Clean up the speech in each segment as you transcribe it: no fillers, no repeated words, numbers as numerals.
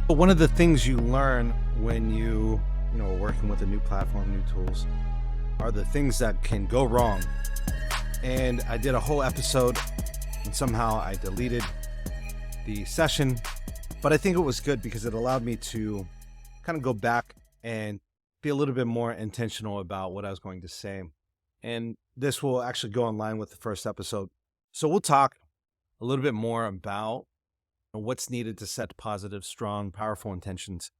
But one of the things you learn when are working with a new platform, new tools, are the things that can go wrong. And I did a whole episode and somehow I deleted the session, but I think it was good because it allowed me to kind of go back and be a little bit more intentional about what I was going to say. And this will actually go in line with the first episode. So we'll talk a little bit more about what's needed to set positive, strong, powerful intentions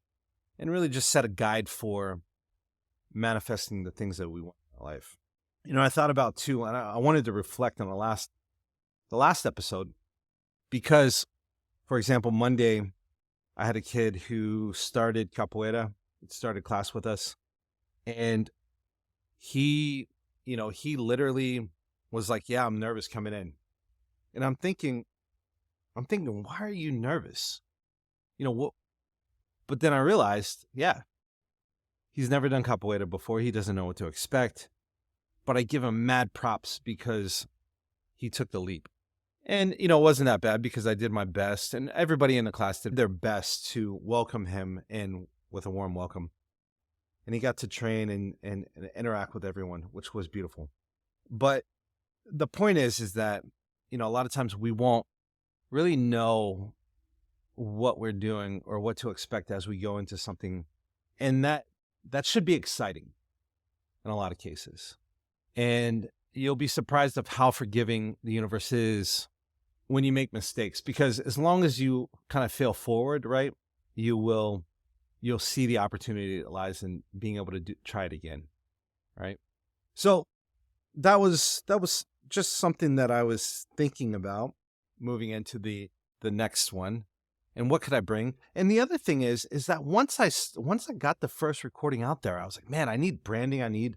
and really just set a guide for manifesting the things that we want in our life. I thought about too, and I wanted to reflect on the last episode because, for example, Monday, I had a kid who started capoeira, started class with us, and he literally was like, yeah, I'm nervous coming in. And I'm thinking, why are you nervous? What? But then I realized, yeah, he's never done capoeira before. He doesn't know what to expect, but I give him mad props because he took the leap. And, it wasn't that bad because I did my best and everybody in the class did their best to welcome him in with a warm welcome. And he got to train and interact with everyone, which was beautiful. But the point is that, a lot of times we won't really know what we're doing or what to expect as we go into something. And that should be exciting in a lot of cases. And you'll be surprised of how forgiving the universe is when you make mistakes, because as long as you kind of fail forward, right, you'll see the opportunity that lies in being able to try it again, right? So that was just something that I was thinking about moving into the next one. And what could I bring? And the other thing is that once I got the first recording out there, I was like, man, I need branding. I need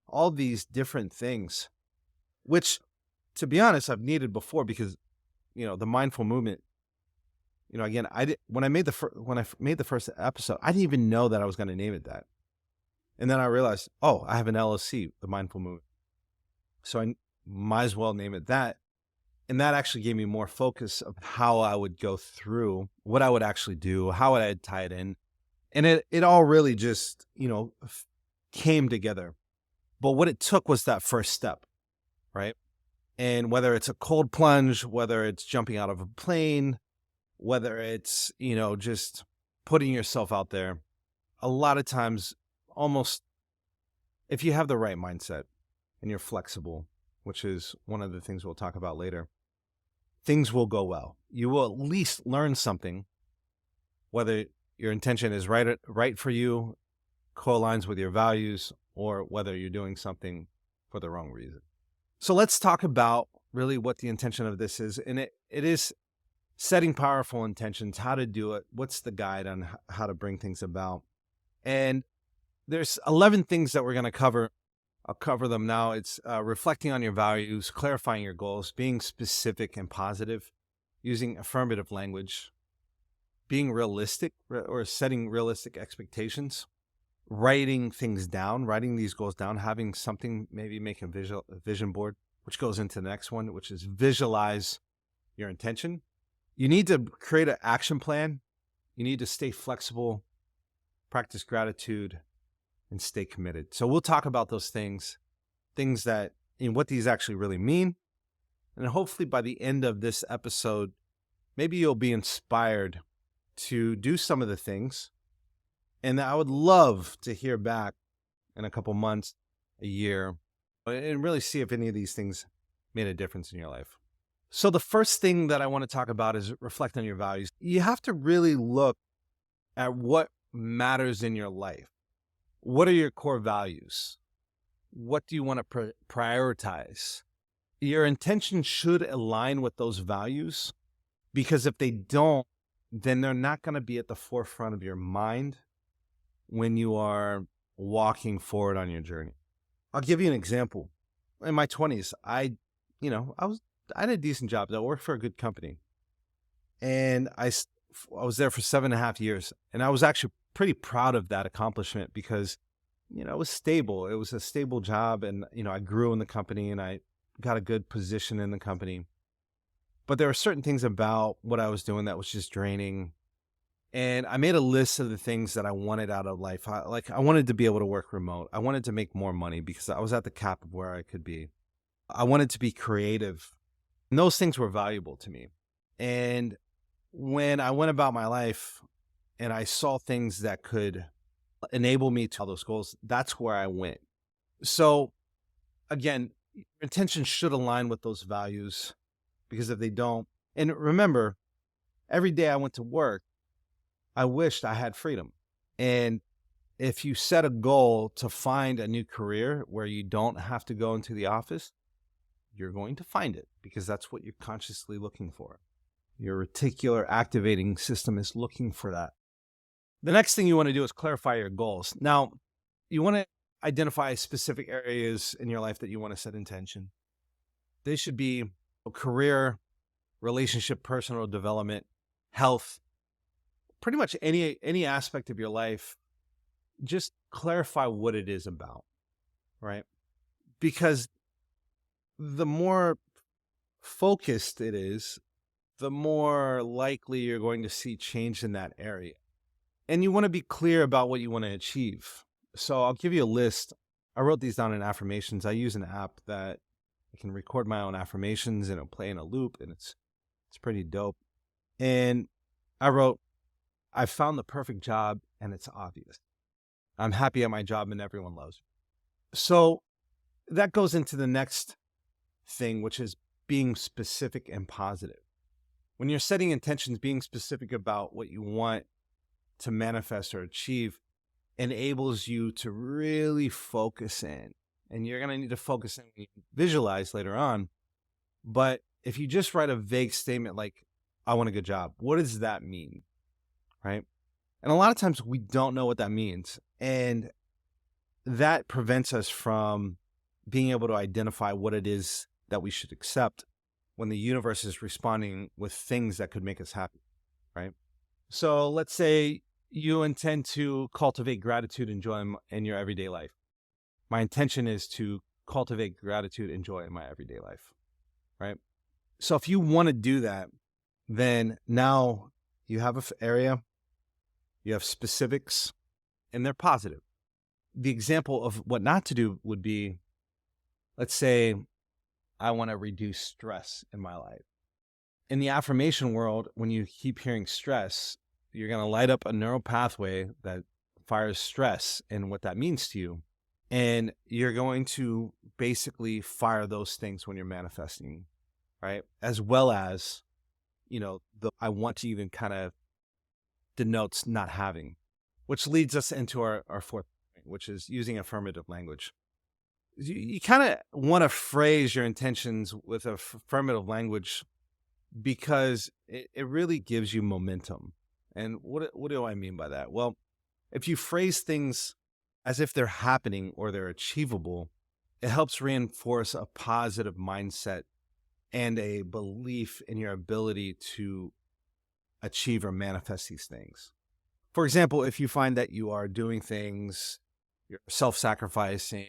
all these different things, which, to be honest, I've needed before because, the mindful movement, again, when I made the first episode, I didn't even know that I was going to name it that. And then I realized, oh, I have an LLC, the mindful movement. So I might as well name it that. And that actually gave me more focus of how I would go through, what I would actually do, how would I tie it in. And it all really just, came together. But what it took was that first step, right? And whether it's a cold plunge, whether it's jumping out of a plane, whether it's, just putting yourself out there, a lot of times, almost if you have the right mindset and you're flexible, which is one of the things we'll talk about later, things will go well. You will at least learn something, whether your intention is right for you, co-aligns with your values, or whether you're doing something for the wrong reason. So let's talk about really what the intention of this is. And it is setting powerful intentions, how to do it, what's the guide on how to bring things about. And there's 11 things that we're going to cover. I'll cover them now. It's reflecting on your values, clarifying your goals, being specific and positive, using affirmative language, being realistic or setting realistic expectations, writing things down, writing these goals down, having something, maybe make a vision board, which goes into the next one, which is visualize your intention. You need to create an action plan. You need to stay flexible, practice gratitude, and stay committed. So we'll talk about those things that, what these actually really mean. And hopefully by the end of this episode, maybe you'll be inspired to do some of the things. And I would love to hear back in a couple months, a year, and really see if any of these things made a difference in your life. So the first thing that I want to talk about is reflect on your values. You have to really look at what matters in your life. What are your core values? What do you want to prioritize? Your intention should align with those values, because if they don't, then they're not going to be at the forefront of your mind when you are walking forward on your journey. I'll give you an example. In my 20s, I had a decent job. I worked for a good company. And I was there for 7.5 years. And I was actually pretty proud of that accomplishment because, it was stable. It was a stable job. And, I grew in the company and I got a good position in the company. But there were certain things about what I was doing that was just draining. And I made a list of the things that I wanted out of life. I wanted to be able to work remote. I wanted to make more money because I was at the cap of where I could be. I wanted to be creative. And those things were valuable to me. And when I went about my life and I saw things that could enable me to all those goals, that's where I went. So again, your intention should align with those values, because if they don't, and remember, every day I went to work, I wished I had freedom. And if you set a goal to find a new career where you don't have to go into the office, you're going to find it because that's what you're consciously looking for. Your reticular activating system is looking for that. The next thing you want to do is clarify your goals. Now, you want to identify specific areas in your life that you want to set intention. They should be career, relationship, personal development, health, pretty much any aspect of your life. Just clarify what it is about, right? Because the more focused it is, the more likely you're going to see change in that area. And you want to be clear about what you want to achieve. So I'll give you a list. I wrote these down in affirmations. I use an app that I can record my own affirmations and it'll play in a loop, and it's pretty dope. And I wrote, I found the perfect job and it's obvious. I'm happy at my job and everyone loves me. So that goes into the next thing, which is being specific and positive. When you're setting intentions, being specific about what you want to manifest or achieve enables you to really focus in. And you're going to need to focus in when you visualize later on. But if you just write a vague statement like, I want a good job, what does that mean? Right? And a lot of times we don't know what that means. And that prevents us from being able to identify what it is that we should accept when the universe is responding with things that could make us happy, right? So let's say you intend to cultivate gratitude and joy in your everyday life. My intention is to cultivate gratitude and joy in my everyday life, right? So if you want to do that, then now you have an area, you have specifics, and they're positive. The example of what not to do would be, let's say I want to reduce stress in my life. In the affirmation world, when you keep hearing stress, you're going to light up a neural pathway that fires stress and what that means to you. And you're going to basically fire those things when you're manifesting, right? As well as, the I want to even kind of denotes not having, which leads us into our fourth point, which is using affirmative language. You kind of want to phrase your intentions with affirmative language because it really gives you momentum. And what do I mean by that? Well, if you phrase things as if they're happening or they're achievable, it helps reinforce a positive mindset and a belief in your ability to achieve or manifest these things. For example, if you find that you are doing things, you're self-sacrificing,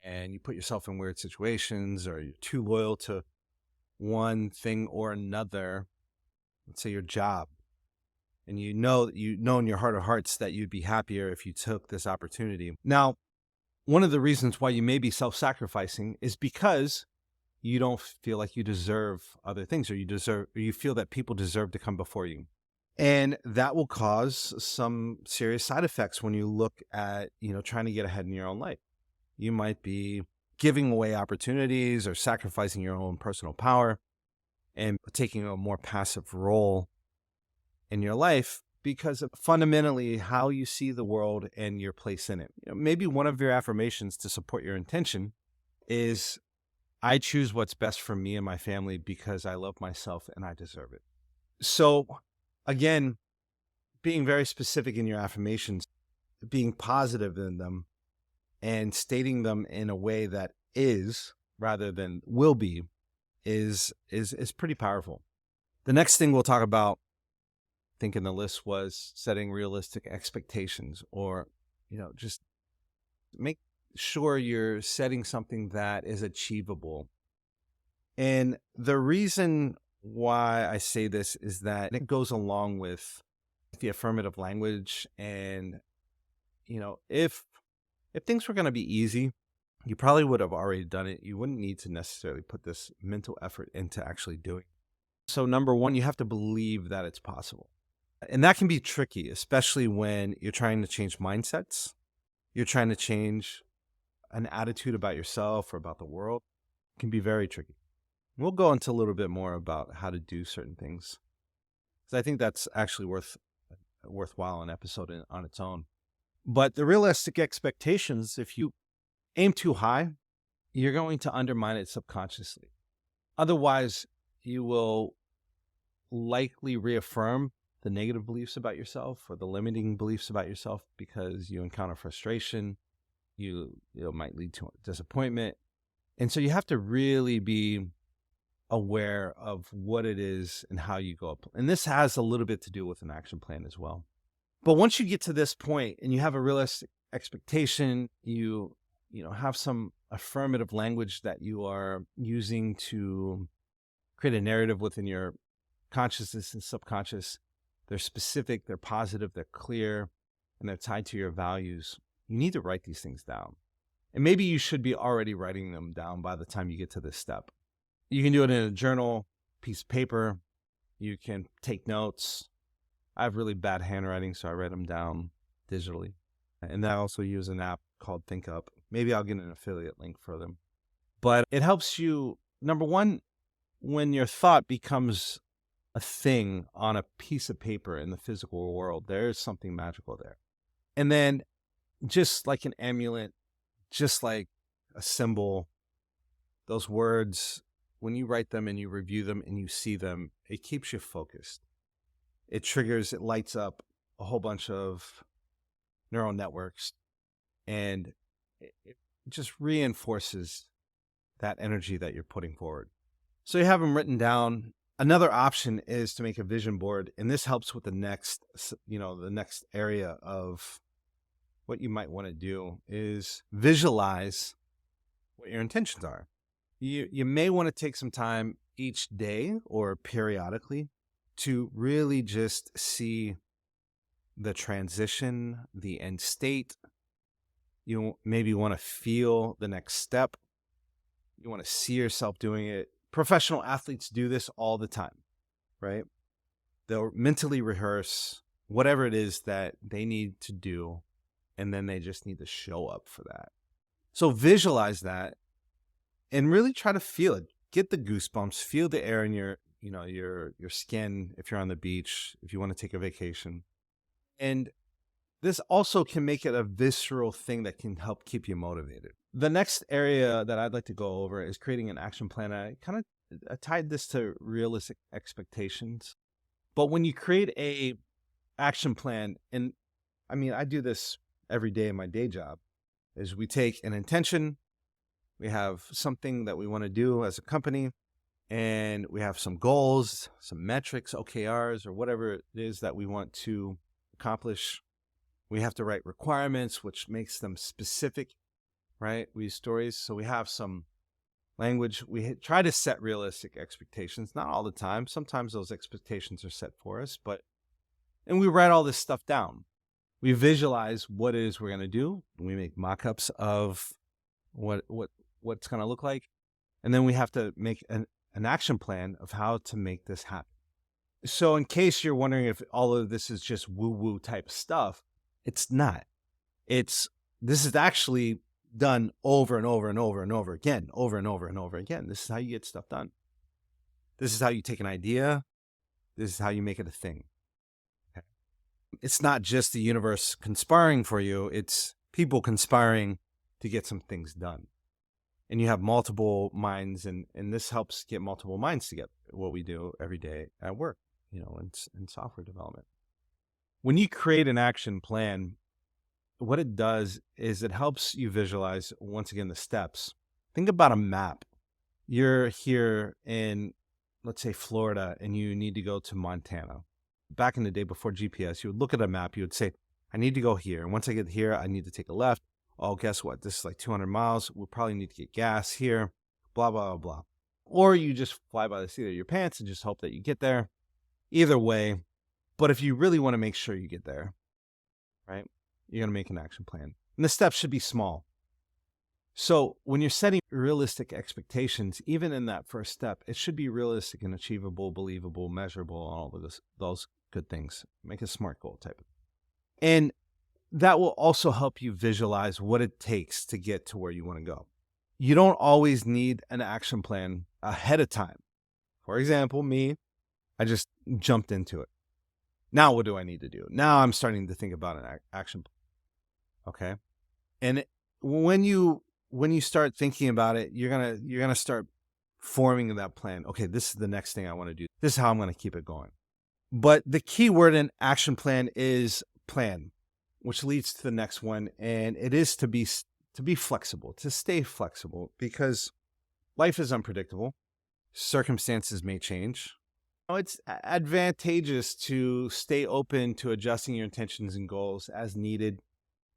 and you put yourself in weird situations, or you're too loyal to one thing or another, let's say your job, and you know in your heart of hearts that you'd be happier if you took this opportunity. Now, one of the reasons why you may be self-sacrificing is because you don't feel like you deserve other things, or you feel that people deserve to come before you. And that will cause some serious side effects when you look at, trying to get ahead in your own life. You might be giving away opportunities or sacrificing your own personal power and taking a more passive role in your life because of fundamentally how you see the world and your place in it. Maybe one of your affirmations to support your intention is, I choose what's best for me and my family because I love myself and I deserve it. So again, being very specific in your affirmations, being positive in them, and stating them in a way that is rather than will be is pretty powerful. The next thing we'll talk about, I think in the list, was setting realistic expectations, or just make sure you're setting something that is achievable. And the reason why I say this is that it goes along with the affirmative language. And, if things were going to be easy, you probably would have already done it. You wouldn't need to necessarily put this mental effort into actually doing it. So number one, you have to believe that it's possible. And that can be tricky, especially when you're trying to change mindsets. You're trying to change an attitude about yourself or about the world. It can be very tricky. We'll go into a little bit more about how to do certain things, because I think that's actually worthwhile an episode on its own. But the realistic expectations, if you aim too high, you're going to undermine it subconsciously. Otherwise, you will likely reaffirm the negative beliefs about yourself or the limiting beliefs about yourself because you encounter frustration. It might lead to disappointment. And so you have to really be aware of what it is and how you go up. And this has a little bit to do with an action plan as well. But once you get to this point and you have a realistic expectation, you have some affirmative language that you are using to create a narrative within your consciousness and subconscious. They're specific, they're positive, they're clear, and they're tied to your values. You need to write these things down. And maybe you should be already writing them down by the time you get to this step. You can do it in a journal, piece of paper. You can take notes. I have really bad handwriting, so I write them down digitally. And I also use an app called ThinkUp. Maybe I'll get an affiliate link for them. But it helps you, number one, when your thought becomes a thing on a piece of paper in the physical world, there is something magical there. And then just like an amulet, just like a symbol, those words, when you write them and you review them and you see them, it keeps you focused. It lights up a whole bunch of neural networks, and it just reinforces that energy that you're putting forward. So you have them written down. Another option is to make a vision board, and this helps with the next area of what you might want to do is visualize what your intentions are. You may want to take some time each day or periodically to really just see the transition, the end state. You maybe want to feel the next step. You want to see yourself doing it. Professional athletes do this all the time, right? They'll mentally rehearse whatever it is that they need to do, and then they just need to show up for that. So visualize that and really try to feel it. Get the goosebumps, feel the air in your skin if you're on the beach, if you want to take a vacation. And this also can make it a visceral thing that can help keep you motivated. The next area that I'd like to go over is creating an action plan. I tied this to realistic expectations. But when you create a action plan, and I mean, I do this every day in my day job, is we take an intention, we have something that we want to do as a company, and we have some goals, some metrics, OKRs, or whatever it is that we want to accomplish. We have to write requirements, which makes them specific, right? We use stories. So we have some language. We try to set realistic expectations, not all the time. Sometimes those expectations are set for us, and we write all this stuff down. We visualize what it is we're going to do. We make mock-ups of what it's going to look like. And then we have to make an action plan of how to make this happen. So in case you're wondering if all of this is just woo-woo type stuff, it's not. This is actually done over and over and over and over again, over and over and over again. This is how you get stuff done. This is how you take an idea. This is how you make it a thing. Okay. It's not just the universe conspiring for you. It's people conspiring to get some things done. And you have multiple minds, and this helps get multiple minds together, what we do every day at work, in software development. When you create an action plan, what it does is it helps you visualize, once again, the steps. Think about a map. You're here in, let's say, Florida, and you need to go to Montana. Back in the day before GPS, you would look at a map, you would say, I need to go here. And once I get here, I need to take a left. Oh, guess what? This is like 200 miles. We'll probably need to get gas here, blah, blah, blah, blah. Or you just fly by the seat of your pants and just hope that you get there. Either way, But if you really want to make sure you get there, right, you're going to make an action plan. And the steps should be small. So when you're setting realistic expectations, even in that first step, it should be realistic and achievable, believable, measurable, all of those good things. Make a SMART goal type. And that will also help you visualize what it takes to get to where you want to go. You don't always need an action plan ahead of time. For example, me, I just jumped into it. Now what do I need to do? Now I'm starting to think about an action plan. Okay? And when you start thinking about it, you're gonna start forming that plan. Okay, this is the next thing I want to do. This is how I'm going to keep it going. But the key word in action plan is plan, which leads to the next one, and it is to be flexible, to stay flexible, because life is unpredictable. Circumstances may change. It's advantageous to stay open to adjusting your intentions and goals as needed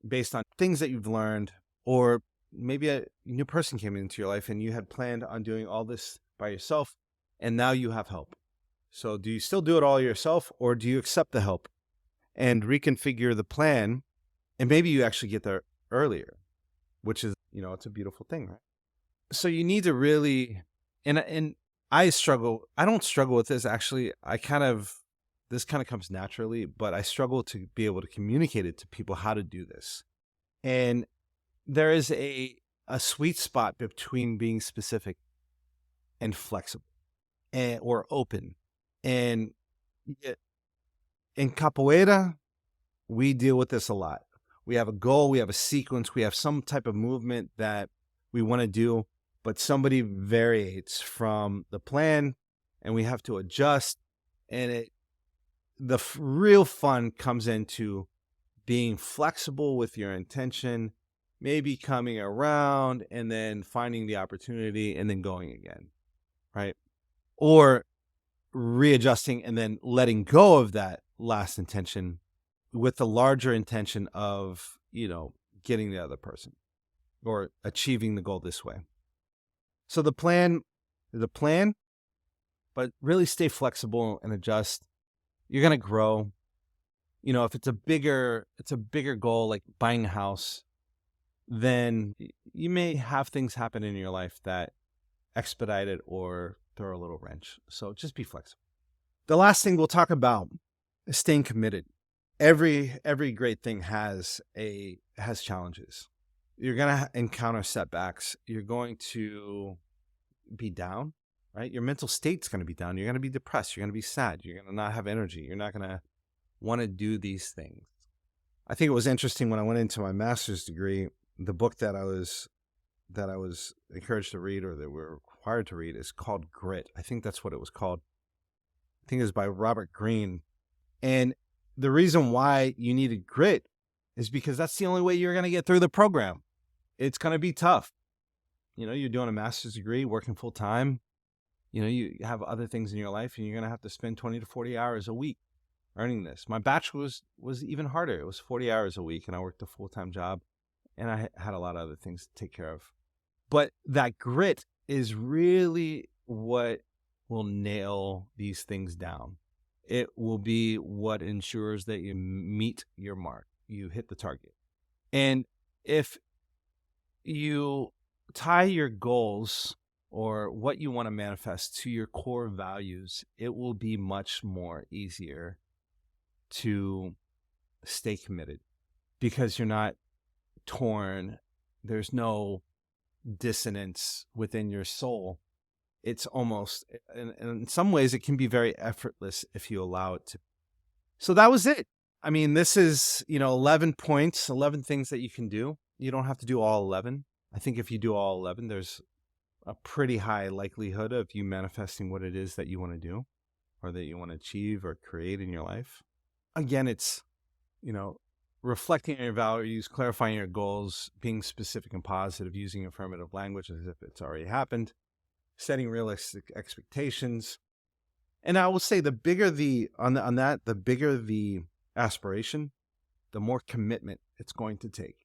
based on things that you've learned, or maybe a new person came into your life and you had planned on doing all this by yourself, and now you have help. So do you still do it all yourself, or do you accept the help and reconfigure the plan, and maybe you actually get there earlier, which is, it's a beautiful thing, right? So you need to really, and I don't struggle with this, actually. This kind of comes naturally, but I struggle to be able to communicate it to people how to do this. And there is a sweet spot between being specific and flexible or open. And in capoeira, we deal with this a lot. We have a goal, we have a sequence, we have some type of movement that we want to do, but somebody variates from the plan and we have to adjust. And the real fun comes into being flexible with your intention, maybe coming around and then finding the opportunity and then going again, right? Or readjusting and then letting go of that last intention with the larger intention of, getting the other person or achieving the goal this way. So the plan, but really stay flexible and adjust. You're going to grow. If it's a bigger goal, like buying a house, then you may have things happen in your life that expedite it or throw a little wrench. So just be flexible. The last thing we'll talk about is staying committed. Every great thing has challenges. You're going to encounter setbacks. You're going to be down, right? Your mental state's going to be down. You're going to be depressed. You're going to be sad. You're going to not have energy. You're not going to want to do these things. I think it was interesting when I went into my master's degree, the book that I was encouraged to read, or that we're required to read, is called Grit. I think that's what it was called. I think it was by Robert Greene. And the reason why you needed grit is because that's the only way you're going to get through the program. It's going to be tough. You're doing a master's degree, working full time. You have other things in your life, and you're going to have to spend 20 to 40 hours a week earning this. My bachelor was even harder. It was 40 hours a week, and I worked a full-time job, and I had a lot of other things to take care of. But that grit is really what will nail these things down. It will be what ensures that you meet your mark, you hit the target. And if you tie your goals or what you want to manifest to your core values, it will be much more easier to stay committed because you're not torn. There's no dissonance within your soul. It's almost, in some ways, it can be very effortless if you allow it to. So that was it. I mean, this is, 11 points, 11 things that you can do. You don't have to do all 11. I think if you do all 11, there's a pretty high likelihood of you manifesting what it is that you want to do or that you want to achieve or create in your life. Again, it's, reflecting on your values, clarifying your goals, being specific and positive, using affirmative language as if it's already happened, setting realistic expectations. And I will say the bigger the bigger the aspiration, the more commitment it's going to take.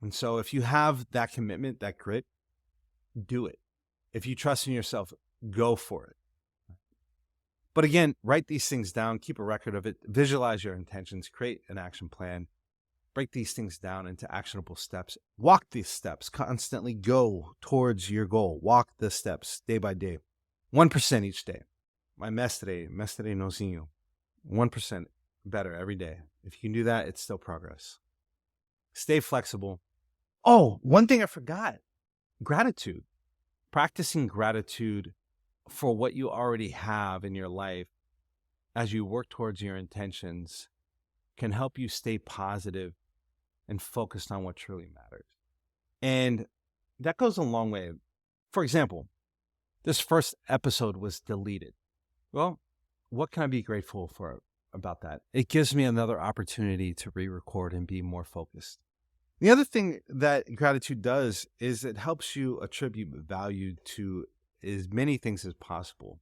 And so if you have that commitment, that grit, do it. If you trust in yourself, go for it. But again, write these things down, keep a record of it, visualize your intentions, create an action plan, break these things down into actionable steps. Walk these steps, constantly go towards your goal. Walk the steps day by day, 1% each day. My mestre nozinho, 1% better every day. If you can do that, it's still progress. Stay flexible. Oh, one thing I forgot, gratitude. Practicing gratitude for what you already have in your life as you work towards your intentions can help you stay positive and focused on what truly matters. And that goes a long way. For example, this first episode was deleted. Well, what can I be grateful for about that? It gives me another opportunity to re-record and be more focused. The other thing that gratitude does is it helps you attribute value to as many things as possible.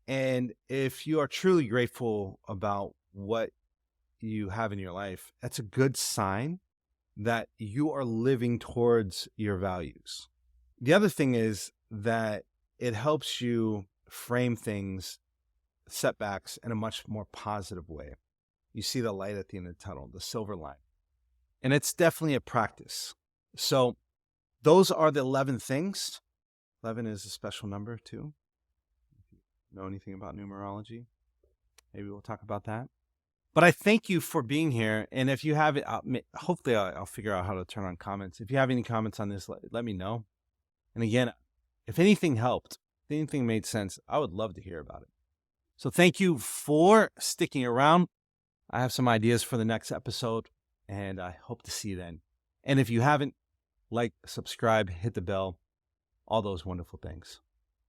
And if you are truly grateful about what you have in your life, that's a good sign that you are living towards your values. The other thing is that it helps you frame things, setbacks, in a much more positive way. You see the light at the end of the tunnel, the silver line. And it's definitely a practice. So those are the 11 things. 11 is a special number too. If you know anything about numerology, maybe we'll talk about that. But I thank you for being here. And if you have it, hopefully I'll figure out how to turn on comments. If you have any comments on this, let me know. And again, if anything helped, if anything made sense, I would love to hear about it. So thank you for sticking around. I have some ideas for the next episode, and I hope to see you then. And if you haven't, like, subscribe, hit the bell, all those wonderful things.